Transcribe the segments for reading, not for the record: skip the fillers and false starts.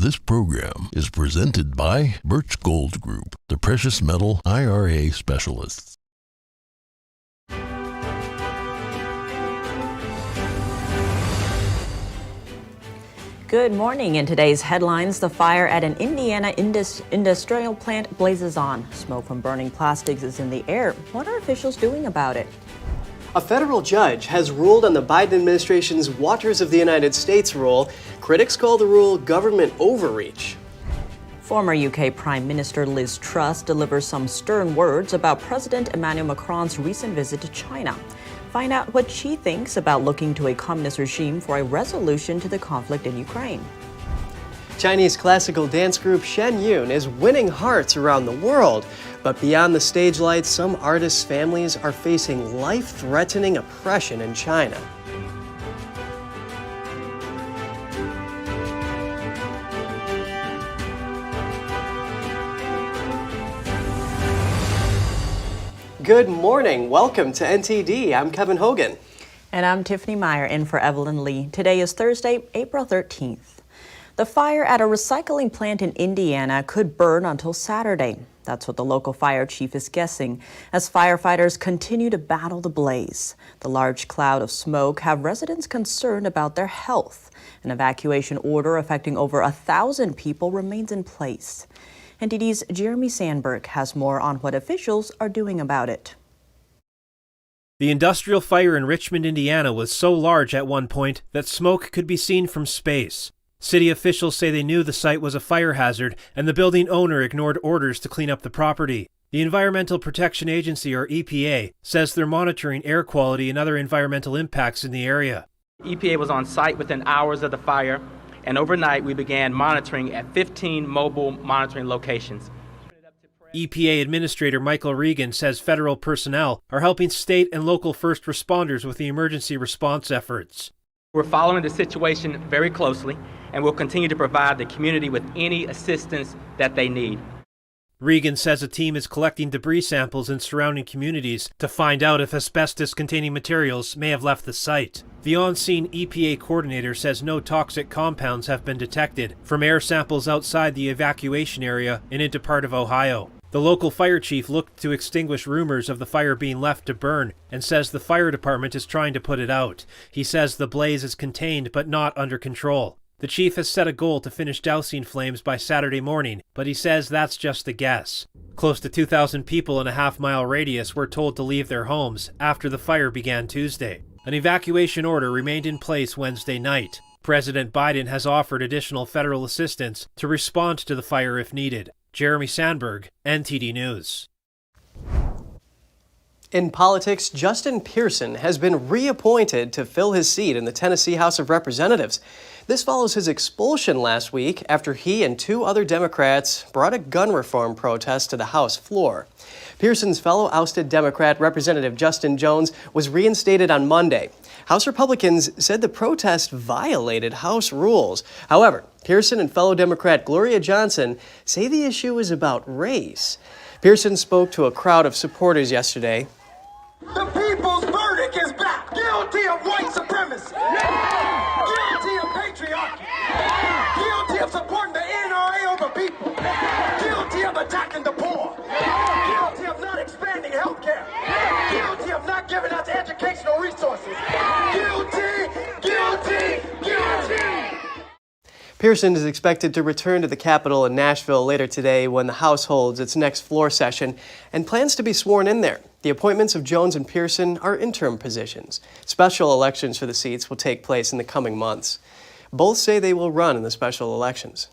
This program is presented by Birch Gold Group, the precious metal IRA specialists. Good morning. In today's headlines, the fire at an Indiana industrial plant blazes on. Smoke from burning plastics is in the air. What are officials doing about it? A federal judge has ruled on the Biden administration's Waters of the United States rule. Critics call the rule government overreach. Former UK Prime Minister Liz Truss delivers some stern words about President Emmanuel Macron's recent visit to China. Find out what she thinks about looking to a communist regime for a resolution to the conflict in Ukraine. Chinese classical dance group Shen is winning hearts around the world. But beyond the stage lights, some artists' families are facing life-threatening oppression in China. Good morning. Welcome to NTD. I'm Kevin Hogan. And I'm Tiffany Meyer, in for Evelyn Lee. Today is Thursday, April 13th. The fire at a recycling plant in Indiana could burn until Saturday. That's what the local fire chief is guessing, as firefighters continue to battle the blaze. The large cloud of smoke have residents concerned about their health. An evacuation order affecting over 1,000 people remains in place. NTD's Jeremy Sandberg has more on what officials are doing about it. The industrial fire in Richmond, Indiana was so large at one point that smoke could be seen from space. City officials say they knew the site was a fire hazard, and the building owner ignored orders to clean up the property. The Environmental Protection Agency, or EPA, says they're monitoring air quality and other environmental impacts in the area. EPA was on site within hours of the fire, and overnight we began monitoring at 15 mobile monitoring locations. EPA Administrator Michael Regan says federal personnel are helping state and local first responders with the emergency response efforts. We're following the situation very closely, and we'll continue to provide the community with any assistance that they need. Regan says a team is collecting debris samples in surrounding communities to find out if asbestos-containing materials may have left the site. The on-scene EPA coordinator says no toxic compounds have been detected from air samples outside the evacuation area and into part of Ohio. The local fire chief looked to extinguish rumors of the fire being left to burn and says the fire department is trying to put it out. He says the blaze is contained but not under control. The chief has set a goal to finish dousing flames by Saturday morning, but he says that's just a guess. Close to 2,000 people in a half-mile radius were told to leave their homes after the fire began Tuesday. An evacuation order remained in place Wednesday night. President Biden has offered additional federal assistance to respond to the fire if needed. Jeremy Sandberg, NTD News. In politics, Justin Pearson has been reappointed to fill his seat in the Tennessee House of Representatives. This follows his expulsion last week after he and two other Democrats brought a gun reform protest to the House floor. Pearson's fellow ousted Democrat, Representative Justin Jones, was reinstated on Monday. House Republicans said the protest violated House rules. However, Pearson and fellow Democrat Gloria Johnson say the issue is about race. Pearson spoke to a crowd of supporters yesterday. The people's verdict is back. Guilty of white supremacy. Yeah. Guilty of patriarchy. Yeah. Guilty of supporting the NRA over people. Yeah. Guilty of attacking the poor. Yeah. Guilty of not expanding health care. Yeah. Guilty of not giving us educational resources. Guilty, guilty, guilty. Pearson is expected to return to the Capitol in Nashville later today when the House holds its next floor session and plans to be sworn in there. The appointments of Jones and Pearson are interim positions. Special elections for the seats will take place in the coming months. Both say they will run in the special elections.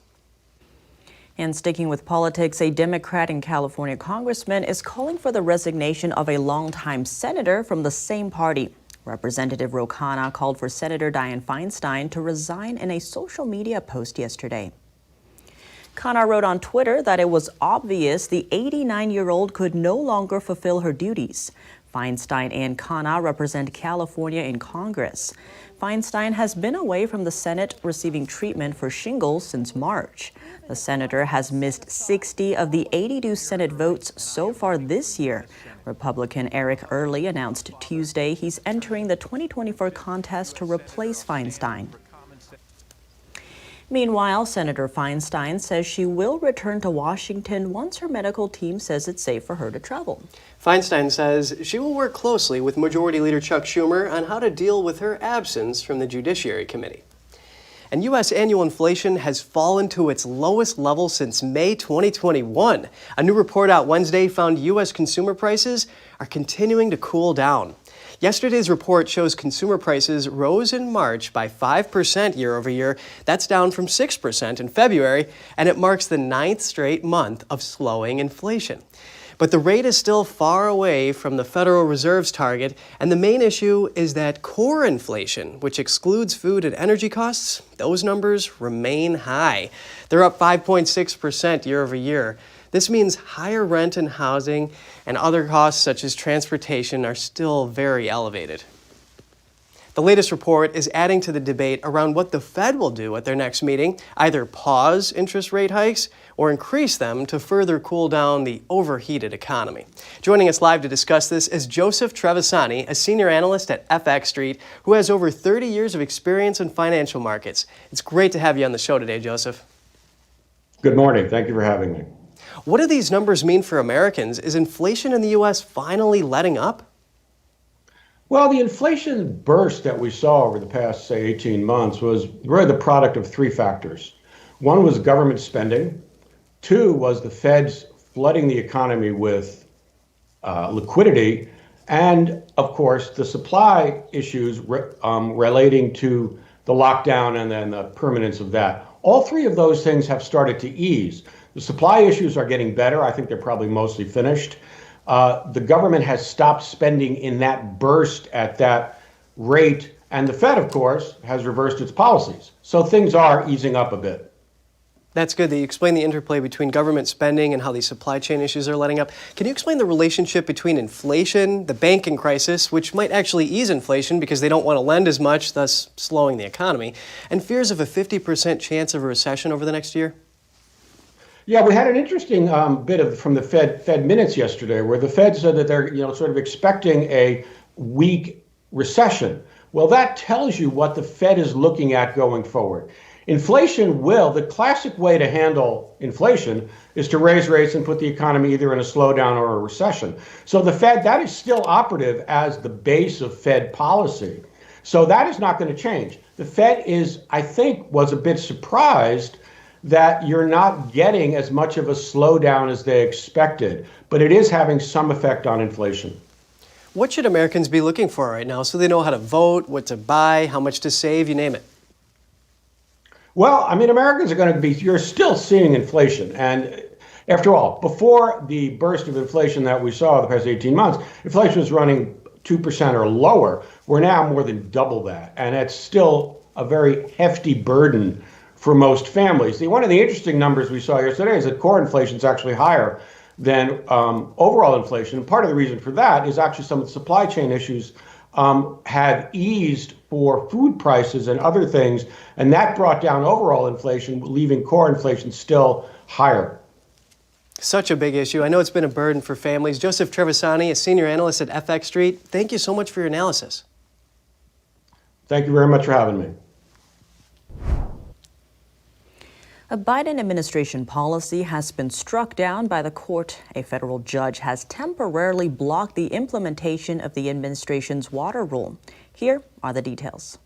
And sticking with politics, a Democrat and California congressman is calling for the resignation of a longtime senator from the same party. Representative Ro Khanna called for Senator Dianne Feinstein to resign in a social media post yesterday. Khanna wrote on Twitter that it was obvious the 89-year-old could no longer fulfill her duties. Feinstein and Khanna represent California in Congress. Feinstein has been away from the Senate receiving treatment for shingles since March. The senator has missed 60 of the 82 Senate votes so far this year. Republican Eric Early announced Tuesday he's entering the 2024 contest to replace Feinstein. Meanwhile, Senator Feinstein says she will return to Washington once her medical team says it's safe for her to travel. Feinstein says she will work closely with Majority Leader Chuck Schumer on how to deal with her absence from the Judiciary Committee. And U.S. annual inflation has fallen to its lowest level since May 2021. A new report out Wednesday found U.S. consumer prices are continuing to cool down. Yesterday's report shows consumer prices rose in March by 5% year over year. That's down from 6% in February, and it marks the 9th straight month of slowing inflation. But the rate is still far away from the Federal Reserve's target, and the main issue is that core inflation, which excludes food and energy costs, those numbers remain high. They're up 5.6% year over year. This means higher rent and housing and other costs such as transportation are still very elevated. The latest report is adding to the debate around what the Fed will do at their next meeting, either pause interest rate hikes or increase them to further cool down the overheated economy. Joining us live to discuss this is Joseph Trevisani, a senior analyst at FX Street, who has over 30 years of experience in financial markets. It's great to have you on the show today, Joseph. Good morning. Thank you for having me. What do these numbers mean for Americans? Is inflation in the U.S. finally letting up? Well, the inflation burst that we saw over the past, say, 18 months was really the product of three factors. One was government spending. Two was the Fed's flooding the economy with liquidity. And, of course, the supply issues relating to the lockdown and then the permanence of that. All three of those things have started to ease. The supply issues are getting better. I think they're probably mostly finished. The government has stopped spending in that burst at that rate. And the Fed, of course, has reversed its policies. So things are easing up a bit. That's good that you explain the interplay between government spending and how these supply chain issues are letting up. Can you explain the relationship between inflation, the banking crisis, which might actually ease inflation because they don't want to lend as much, thus slowing the economy, and fears of a 50% chance of a recession over the next year? Yeah, we had an interesting bit from the Fed minutes yesterday, where the Fed said that they're sort of expecting a weak recession. Well, that tells you what the Fed is looking at going forward. Inflation the classic way to handle inflation is to raise rates and put the economy either in a slowdown or a recession. So the Fed, that is still operative as the base of Fed policy. So that is not going to change. The Fed was a bit surprised that you're not getting as much of a slowdown as they expected, but it is having some effect on inflation. What should Americans be looking for right now so they know how to vote, what to buy, how much to save, you name it? Well, I mean, Americans are going to you're still seeing inflation. And after all, before the burst of inflation that we saw the past 18 months, inflation was running 2% or lower. We're now more than double that. And it's still a very hefty burden for most families. One of the interesting numbers we saw yesterday is that core inflation is actually higher than overall inflation. And part of the reason for that is actually some of the supply chain issues have eased for food prices and other things, and that brought down overall inflation, leaving core inflation still higher. Such a big issue. I know it's been a burden for families. Joseph Trevisani, a senior analyst at FX Street, thank you so much for your analysis. Thank you very much for having me. A Biden administration policy has been struck down by the court. A federal judge has temporarily blocked the implementation of the administration's water rule. Here are the details.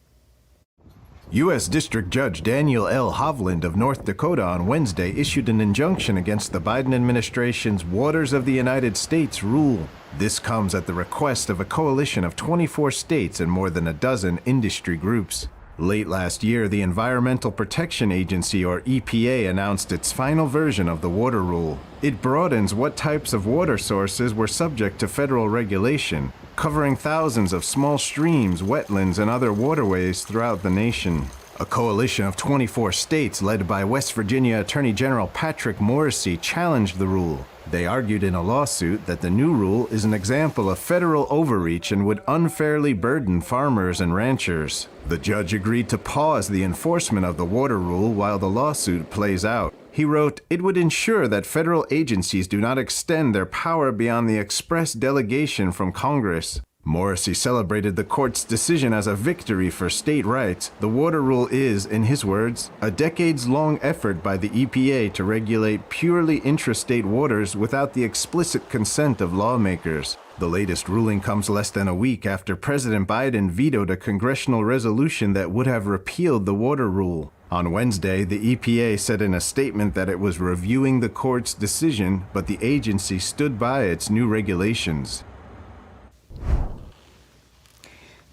U.S. District Judge Daniel L. Hovland of North Dakota on Wednesday issued an injunction against the Biden administration's Waters of the United States rule. This comes at the request of a coalition of 24 states and more than a dozen industry groups. Late last year, the Environmental Protection Agency, or EPA, announced its final version of the water rule. It broadens what types of water sources were subject to federal regulation, covering thousands of small streams, wetlands, and other waterways throughout the nation. A coalition of 24 states led by West Virginia Attorney General Patrick Morrisey challenged the rule. They argued in a lawsuit that the new rule is an example of federal overreach and would unfairly burden farmers and ranchers. The judge agreed to pause the enforcement of the water rule while the lawsuit plays out. He wrote, "It would ensure that federal agencies do not extend their power beyond the express delegation from Congress." Morrissey celebrated the court's decision as a victory for state rights. The water rule is, in his words, a decades-long effort by the EPA to regulate purely intrastate waters without the explicit consent of lawmakers. The latest ruling comes less than a week after President Biden vetoed a congressional resolution that would have repealed the water rule. On Wednesday, the EPA said in a statement that it was reviewing the court's decision, but the agency stood by its new regulations.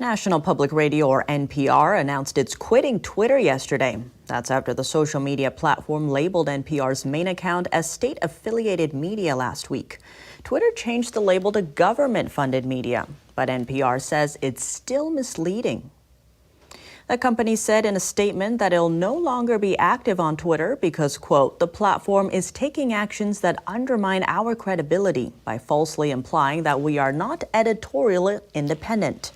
National Public Radio, or NPR, announced it's quitting Twitter yesterday. That's after the social media platform labeled NPR's main account as state-affiliated media last week. Twitter changed the label to government-funded media, but NPR says it's still misleading. The company said in a statement that it'll no longer be active on Twitter because, quote, the platform is taking actions that undermine our credibility by falsely implying that we are not editorially independent.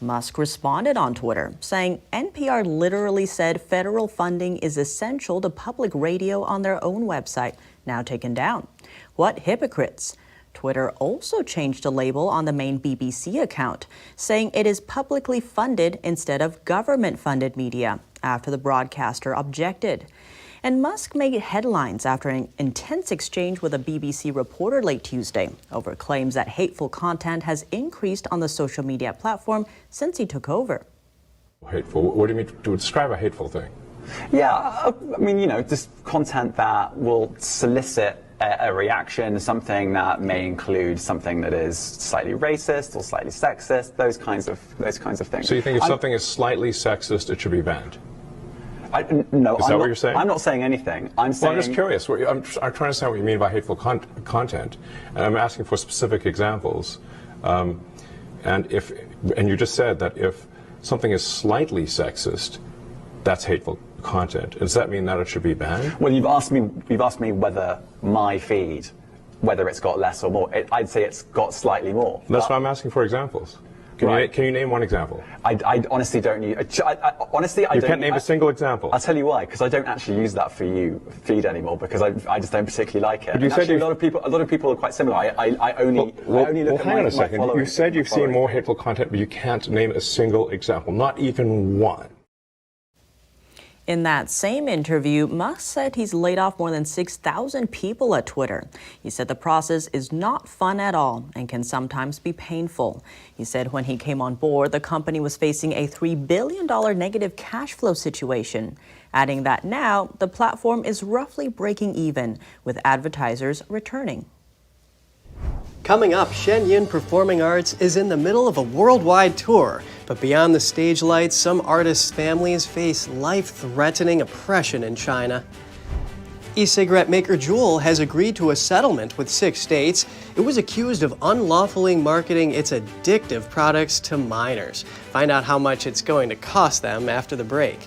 Musk responded on Twitter, saying NPR literally said federal funding is essential to public radio on their own website, now taken down. What hypocrites! Twitter also changed a label on the main BBC account, saying it is publicly funded instead of government-funded media, after the broadcaster objected. And Musk made headlines after an intense exchange with a BBC reporter late Tuesday over claims that hateful content has increased on the social media platform since he took over. Hateful? What do you mean to describe a hateful thing? Yeah, I mean, just content that will solicit a reaction, something that may include something that is slightly racist or slightly sexist, those kinds of things. So you think if something is slightly sexist, it should be banned? No, is that what you're saying? I'm not saying anything. I'm just curious. I'm trying to understand what you mean by hateful content, and I'm asking for specific examples. And you just said that if something is slightly sexist, that's hateful content. Does that mean that it should be banned? Well, you've asked me whether my feed, whether it's got less or more. I'd say it's got slightly more. That's why I'm asking for examples. Can you name one example? I honestly don't need. Honestly, I you don't. Can't name a single example. I'll tell you why. Because I don't actually use that for you feed anymore. Because I just don't particularly like it. But you said actually, a lot of people are quite similar. I only look at hang on a my second. following. You said you've seen more hateful content, but you can't name a single example, not even one. In that same interview, Musk said he's laid off more than 6,000 people at Twitter. He said the process is not fun at all and can sometimes be painful. He said when he came on board, the company was facing a $3 billion negative cash flow situation, adding that now the platform is roughly breaking even, with advertisers returning. Coming up, Shen Performing Arts is in the middle of a worldwide tour. But beyond the stage lights, some artists' families face life-threatening oppression in China. E-cigarette maker Juul has agreed to a settlement with 6 states. It was accused of unlawfully marketing its addictive products to minors. Find out how much it's going to cost them after the break.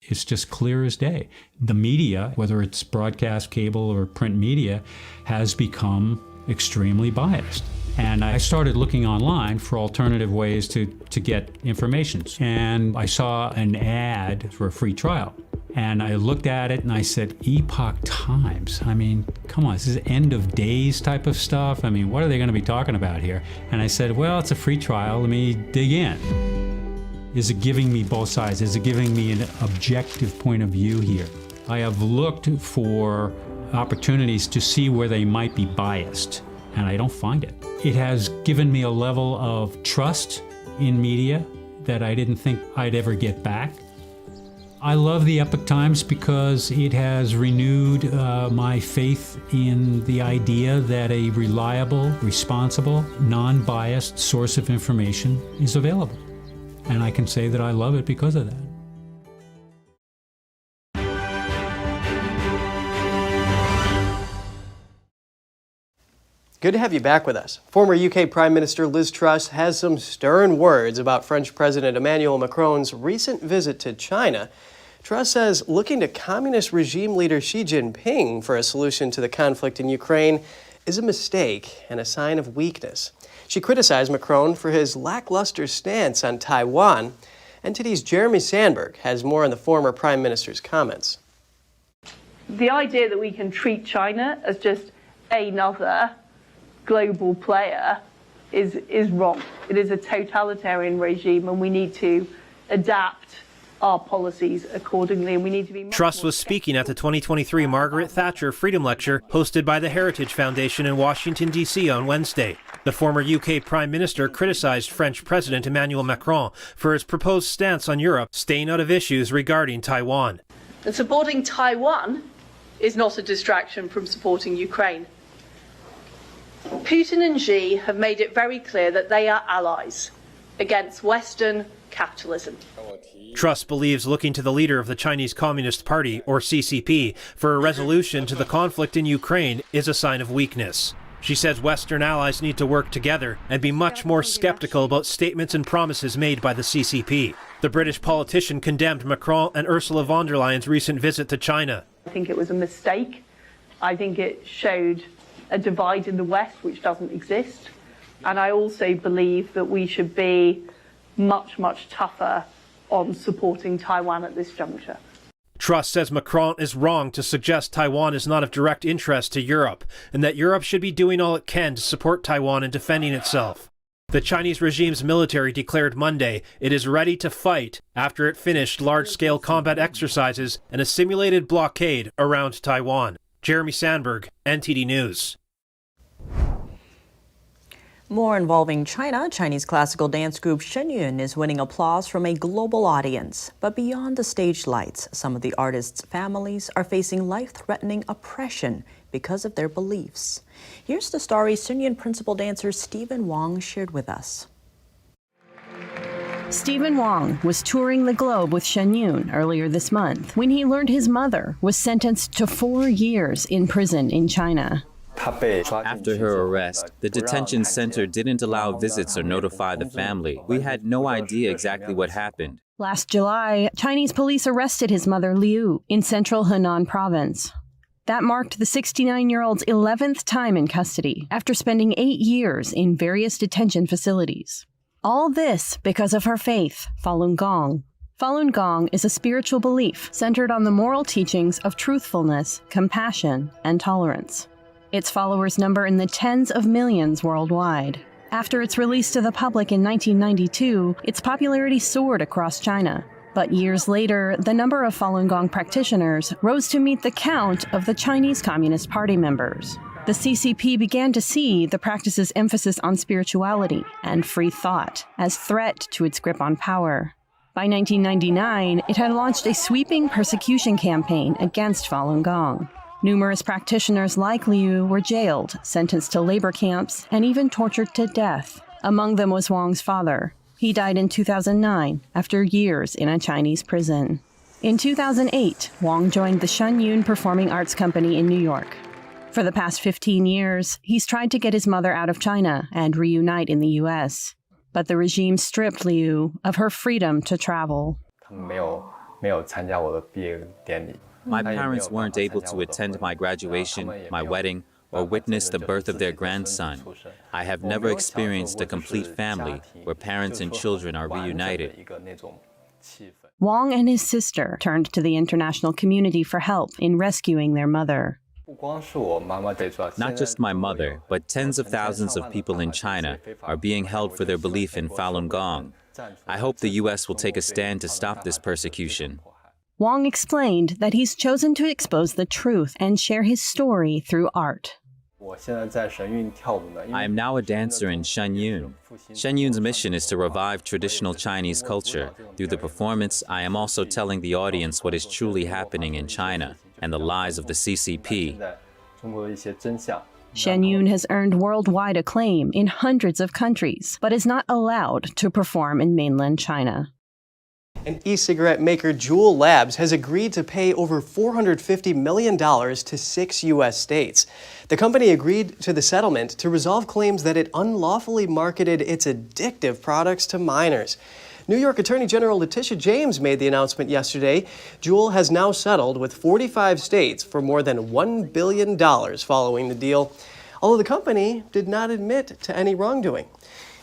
It's just clear as day. The media, whether it's broadcast, cable, or print media, has become extremely biased. And I started looking online for alternative ways to get information. And I saw an ad for a free trial. And I looked at it and I said, Epoch Times? I mean, come on, this is end of days type of stuff. I mean, what are they going to be talking about here? And I said, well, it's a free trial. Let me dig in. Is it giving me both sides? Is it giving me an objective point of view here? I have looked for opportunities to see where they might be biased, and I don't find it. It has given me a level of trust in media that I didn't think I'd ever get back. I love the Epoch Times because it has renewed my faith in the idea that a reliable, responsible, non-biased source of information is available. And I can say that I love it because of that. Good to have you back with us. Former UK Prime Minister Liz Truss has some stern words about French President Emmanuel Macron's recent visit to China. Truss says looking to communist regime leader Xi Jinping for a solution to the conflict in Ukraine is a mistake and a sign of weakness. She criticized Macron for his lackluster stance on Taiwan. NTD's Jeremy Sandberg has more on the former Prime Minister's comments. The idea that we can treat China as just another global player is wrong. It is a totalitarian regime, and we need to adapt our policies accordingly, and we need to be... Truss was speaking at the 2023 Margaret Thatcher Freedom Lecture hosted by the Heritage Foundation in Washington, D.C. on Wednesday. The former UK Prime Minister criticized French President Emmanuel Macron for his proposed stance on Europe staying out of issues regarding Taiwan. And supporting Taiwan is not a distraction from supporting Ukraine. Putin and Xi have made it very clear that they are allies against Western capitalism. Truss believes looking to the leader of the Chinese Communist Party, or CCP, for a resolution to the conflict in Ukraine is a sign of weakness. She says Western allies need to work together and be much more skeptical about statements and promises made by the CCP. The British politician condemned Macron and Ursula von der Leyen's recent visit to China. I think it was a mistake. I think it showed a divide in the West which doesn't exist. And I also believe that we should be much, much tougher on supporting Taiwan at this juncture. Truss says Macron is wrong to suggest Taiwan is not of direct interest to Europe, and that Europe should be doing all it can to support Taiwan in defending itself. The Chinese regime's military declared Monday it is ready to fight after it finished large-scale combat exercises and a simulated blockade around Taiwan. Jeremy Sandberg, NTD News. More involving China, Chinese classical dance group Shen is winning applause from a global audience. But beyond the stage lights, some of the artists' families are facing life-threatening oppression because of their beliefs. Here's the story Shen principal dancer Stephen Wong shared with us. Stephen Wong was touring the globe with Shen earlier this month when he learned his mother was sentenced to 4 years in prison in China. After her arrest, the detention center didn't allow visits or notify the family. We had no idea exactly what happened. Last July, Chinese police arrested his mother Liu in central Henan province. That marked the 69-year-old's 11th time in custody after spending 8 years in various detention facilities. All this because of her faith, Falun Gong. Falun Gong is a spiritual belief centered on the moral teachings of truthfulness, compassion, and tolerance. Its followers number in the tens of millions worldwide. After its release to the public in 1992, its popularity soared across China. But years later, the number of Falun Gong practitioners rose to meet the count of the Chinese Communist Party members. The CCP began to see the practice's emphasis on spirituality and free thought as threat to its grip on power. By 1999, it had launched a sweeping persecution campaign against Falun Gong. Numerous practitioners like Liu were jailed, sentenced to labor camps, and even tortured to death. Among them was Wong's father. He died in 2009 after years in a Chinese prison. In 2008, Wong joined the Shen Performing Arts Company in New York. For the past 15 years, he's tried to get his mother out of China and reunite in the U.S. But the regime stripped Liu of her freedom to travel. My parents weren't able to attend my graduation, my wedding, or witness the birth of their grandson. I have never experienced a complete family where parents and children are reunited. Wong and his sister turned to the international community for help in rescuing their mother. Not just my mother, but tens of thousands of people in China are being held for their belief in Falun Gong. I hope the U.S. will take a stand to stop this persecution. Wong explained that he's chosen to expose the truth and share his story through art. I am now a dancer in Shen Yun. Shen Yun's mission is to revive traditional Chinese culture. Through the performance, I am also telling the audience what is truly happening in China and the lies of the CCP. Shen Yun has earned worldwide acclaim in hundreds of countries, but is not allowed to perform in mainland China. And e-cigarette maker Juul Labs has agreed to pay over $450 million to 6 U.S. states. The company agreed to the settlement to resolve claims that it unlawfully marketed its addictive products to minors. New York Attorney General Letitia James made the announcement yesterday. Juul has now settled with 45 states for more than $1 billion following the deal, although the company did not admit to any wrongdoing.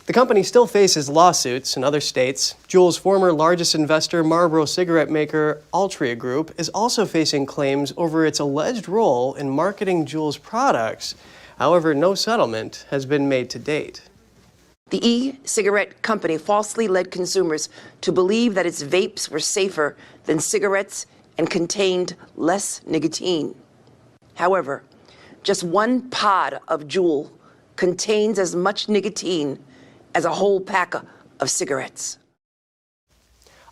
The company still faces lawsuits in other states. Juul's former largest investor, Marlboro cigarette maker Altria Group, is also facing claims over its alleged role in marketing Juul's products However, no settlement has been made to date. The e-cigarette company falsely led consumers to believe that its vapes were safer than cigarettes and contained less nicotine. However, just one pod of Juul contains as much nicotine as a whole pack of cigarettes.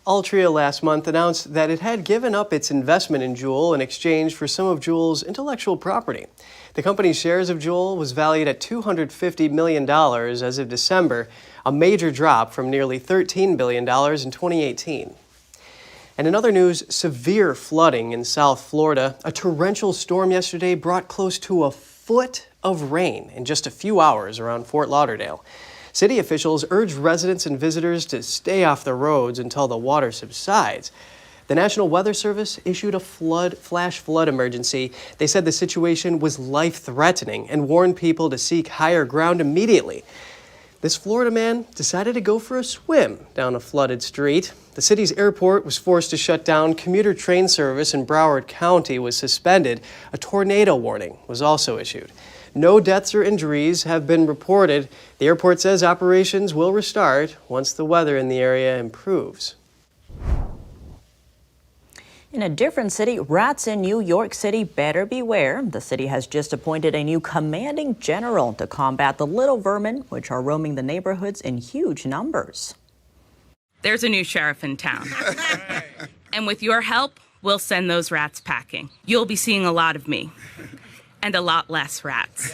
Altria last month announced that it had given up its investment in Juul in exchange for some of Juul's intellectual property. The company's shares of Juul was valued at $250 million as of December, a major drop from nearly $13 billion in 2018. And in other news, severe flooding in South Florida. A torrential storm yesterday brought close to a foot of rain in just a few hours around Fort Lauderdale. City officials urged residents and visitors to stay off the roads until the water subsides. The National Weather Service issued a flash flood emergency. They said the situation was life-threatening and warned people to seek higher ground immediately. This Florida man decided to go for a swim down a flooded street. The city's airport was forced to shut down. Commuter train service in Broward County was suspended. A tornado warning was also issued. No deaths or injuries have been reported. The airport says operations will restart once the weather in the area improves. In a different city, rats in New York City better beware. The city has just appointed a new commanding general to combat the little vermin, which are roaming the neighborhoods in huge numbers. There's a new sheriff in town. And with your help, we'll send those rats packing. You'll be seeing a lot of me. And a lot less rats.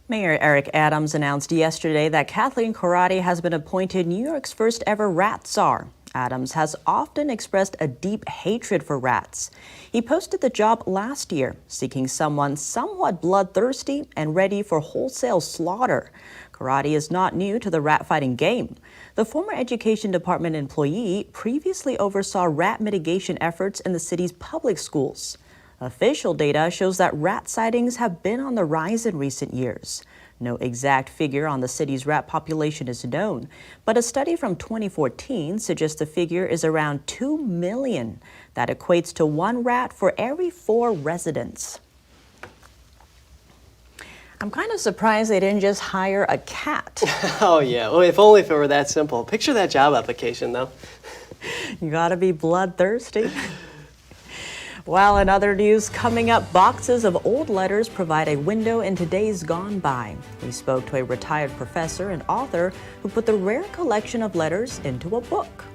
Mayor Eric Adams announced yesterday that Kathleen Karate has been appointed New York's first ever rat czar. Adams has often expressed a deep hatred for rats. He posted the job last year, seeking someone somewhat bloodthirsty and ready for wholesale slaughter. Karate is not new to the rat-fighting game. The former Education Department employee previously oversaw rat mitigation efforts in the city's public schools. Official data shows that rat sightings have been on the rise in recent years. No exact figure on the city's rat population is known, but a study from 2014 suggests the figure is around 2 million. That equates to one rat for every 4 residents. I'm kind of surprised they didn't just hire a cat. Oh yeah, well, if only if it were that simple. Picture that job application though. You gotta be bloodthirsty. Well, in other news, coming up, boxes of old letters provide a window into days gone by. We spoke to a retired professor and author who put the rare collection of letters into a book.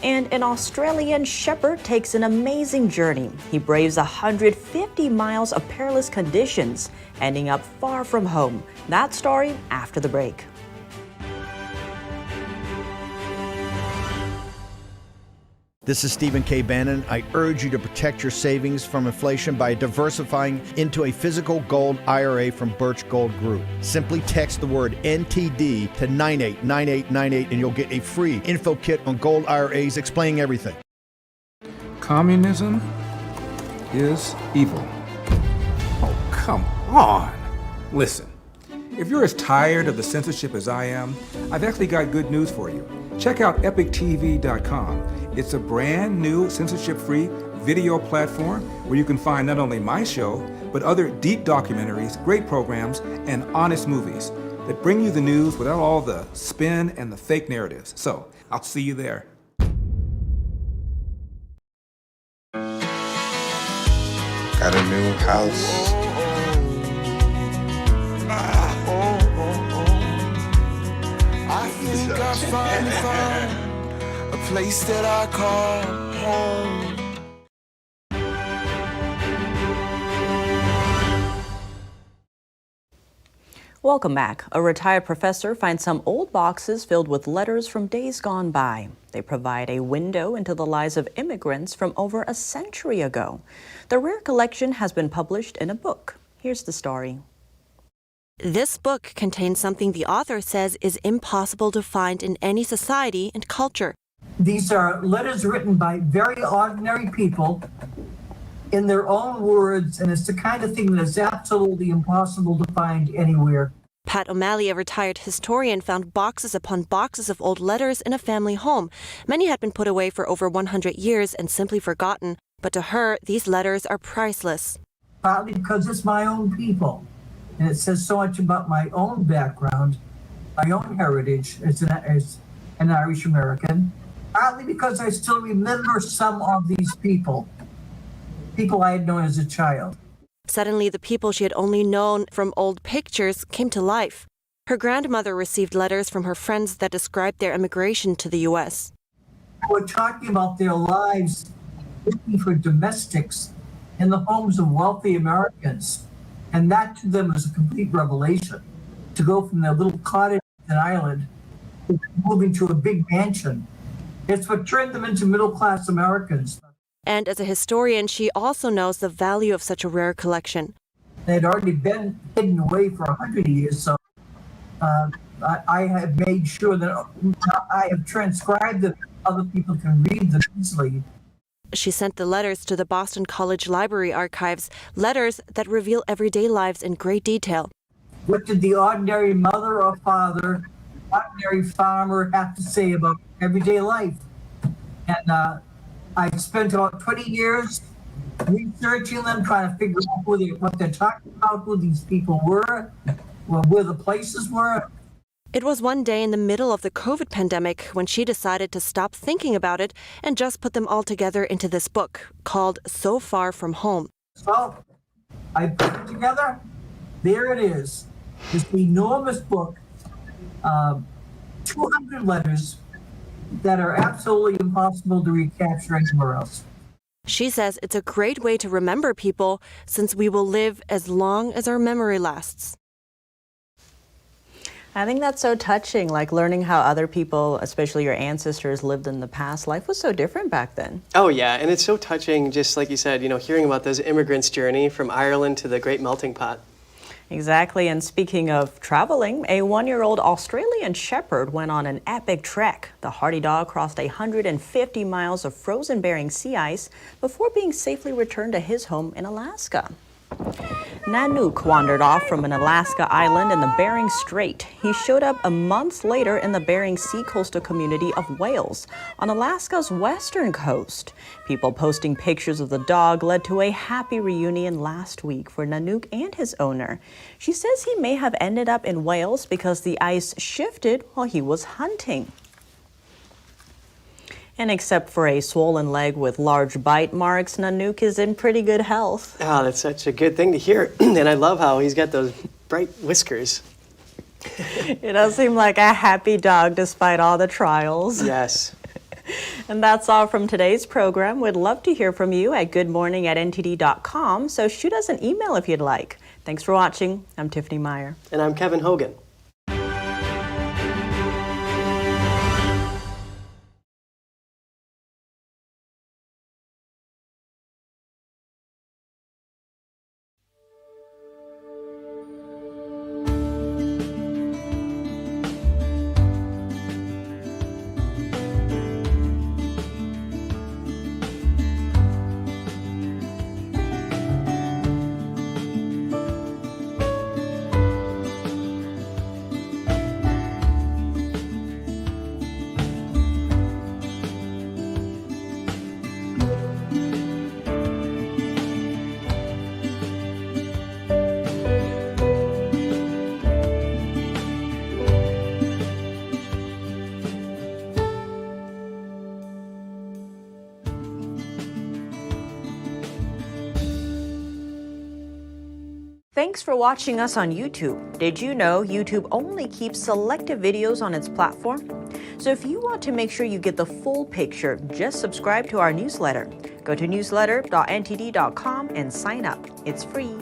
And an Australian shepherd takes an amazing journey. He braves 150 miles of perilous conditions, ending up far from home. That story after the break. This is Stephen K. Bannon. I urge you to protect your savings from inflation by diversifying into a physical gold IRA from Birch Gold Group. Simply text the word NTD to 989898 and you'll get a free info kit on gold IRAs explaining everything. Communism is evil. Oh, come on. Listen, if you're as tired of the censorship as I am, I've actually got good news for you. Check out epictv.com. It's a brand new censorship-free video platform where you can find not only my show, but other deep documentaries, great programs, and honest movies that bring you the news without all the spin and the fake narratives. So, I'll see you there. Got a new house. I think I finally found a place that I call home. Welcome back. A retired professor finds some old boxes filled with letters from days gone by. They provide a window into the lives of immigrants from over a century ago. The rare collection has been published in a book. Here's the story. This book contains something the author says is impossible to find in any society and culture. These are letters written by very ordinary people in their own words, and it's the kind of thing that is absolutely impossible to find anywhere. Pat O'Malley, a retired historian, found boxes upon boxes of old letters in a family home. Many had been put away for over 100 years and simply forgotten, but to her, these letters are priceless. partly because it's my own people. And it says so much about my own background, my own heritage as an Irish American, partly because I still remember some of these people I had known as a child. Suddenly, the people she had only known from old pictures came to life. Her grandmother received letters from her friends that described their immigration to the U.S. We're talking about their lives looking for domestics in the homes of wealthy Americans. And that to them is a complete revelation. To go from their little cottage on an island to moving to a big mansion. It's what turned them into middle-class Americans. And as a historian, she also knows the value of such a rare collection. They had already been hidden away for 100 years, so I have made sure that I have transcribed them so other people can read them easily. She sent the letters to the Boston College Library archives, letters that reveal everyday lives in great detail. What did the ordinary mother or father, ordinary farmer have to say about everyday life? And I spent about 20 years researching them, trying to figure out what they're talking about, who these people were, where the places were. It was one day in the middle of the COVID pandemic when she decided to stop thinking about it and just put them all together into this book called So Far From Home. So I put it together. There it is. This enormous book, 200 letters that are absolutely impossible to recapture anywhere else. She says it's a great way to remember people since we will live as long as our memory lasts. I think that's so touching, like learning how other people, especially your ancestors, lived in the past. Life was so different back then. Oh yeah, and it's so touching, just like you said, hearing about those immigrants' journey from Ireland to the Great Melting Pot. Exactly, and speaking of traveling, a 1-year-old Australian shepherd went on an epic trek. The hardy dog crossed 150 miles of frozen Bering Sea ice before being safely returned to his home in Alaska. Nanook wandered off from an Alaska island in the Bering Strait. He showed up a month later in the Bering Sea coastal community of Wales on Alaska's western coast. People posting pictures of the dog led to a happy reunion last week for Nanook and his owner. She says he may have ended up in Wales because the ice shifted while he was hunting. And except for a swollen leg with large bite marks, Nanook is in pretty good health. Oh, that's such a good thing to hear. And I love how he's got those bright whiskers. It does seem like a happy dog despite all the trials. Yes. And that's all from today's program. We'd love to hear from you at goodmorning@ntd.com, so shoot us an email if you'd like. Thanks for watching. I'm Tiffany Meyer. And I'm Kevin Hogan. Thanks for watching us on YouTube. Did you know YouTube only keeps selective videos on its platform? So if you want to make sure you get the full picture, just subscribe to our newsletter. Go to newsletter.ntd.com and sign up. It's free.